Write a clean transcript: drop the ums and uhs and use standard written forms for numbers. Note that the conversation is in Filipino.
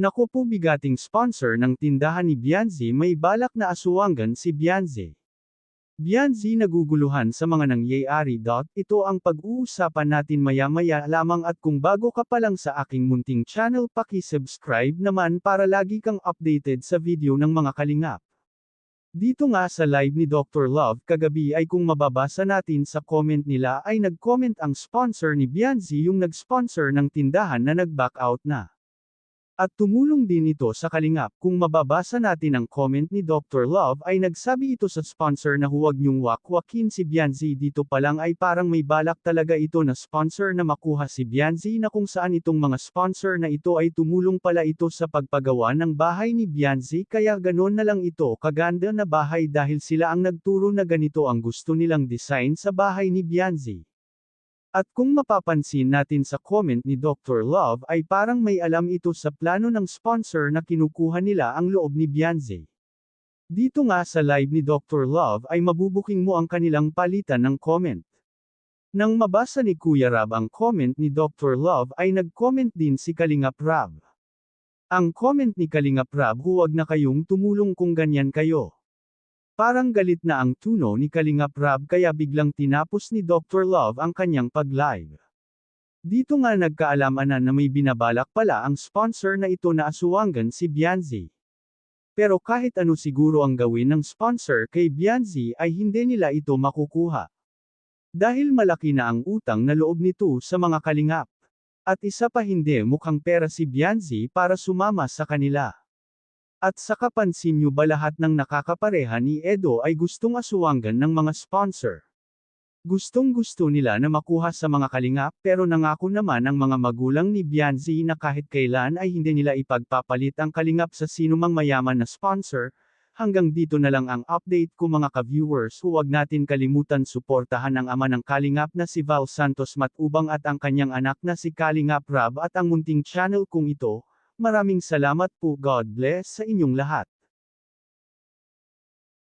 Naku po, bigating sponsor ng tindahan ni Bianzi, may balak na aswanggan si Bianzi. Bianzi naguguluhan sa mga nangyayari. Ito ang pag-uusapan natin maya-maya lamang, at kung bago ka pa lang sa aking munting channel, paki-subscribe naman para lagi kang updated sa video ng mga kalingap. Dito nga sa live ni Dr. Love kagabi ay kung mababasa natin sa comment nila, ay nag-comment ang sponsor ni Bianzi, yung nag-sponsor ng tindahan na nag-back out na. At tumulong din ito sa kalingap. Kung mababasa natin ang comment ni Dr. Love, ay nagsabi ito sa sponsor na huwag niyong wakwakin si Bianzi. Dito pa lang ay parang may balak talaga ito na sponsor na makuha si Bianzi, na kung saan itong mga sponsor na ito ay tumulong pala ito sa pagpagawa ng bahay ni Bianzi, kaya ganon na lang ito kaganda na bahay dahil sila ang nagturo na ganito ang gusto nilang design sa bahay ni Bianzi. At kung mapapansin natin sa comment ni Dr. Love, ay parang may alam ito sa plano ng sponsor na kinukuha nila ang loob ni Bianzi. Dito nga sa live ni Dr. Love ay mabubuking mo ang kanilang palitan ng comment. Nang mabasa ni Kuya Rab ang comment ni Dr. Love, ay nag-comment din si Kalingap Rab. Ang comment ni Kalingap Rab, huwag na kayong tumulong kung ganyan kayo. Parang galit na ang tuno ni Kalingap Rab, kaya biglang tinapos ni Dr. Love ang kanyang pag-live. Dito nga nagkaalaman na may binabalak pala ang sponsor na ito na aswanggan si Bianzi. Pero kahit ano siguro ang gawin ng sponsor kay Bianzi, ay hindi nila ito makukuha. Dahil malaki na ang utang na loob nito sa mga kalingap. At isa pa, hindi mukhang pera si Bianzi para sumama sa kanila. At sa kapansin nyo ba, lahat ng nakakapareha ni Edo ay gustong aswanggan ng mga sponsor? Gustong-gusto nila na makuha sa mga kalingap, pero nangako naman ang mga magulang ni Bianzi na kahit kailan ay hindi nila ipagpapalit ang kalingap sa sinumang mayaman na sponsor. Hanggang dito na lang ang update ko mga ka-viewers. Huwag natin kalimutan suportahan ang ama ng kalingap na si Val Santos Matubang at ang kanyang anak na si Kalingap Rab at ang munting channel kong ito. Maraming salamat po. God bless sa inyong lahat.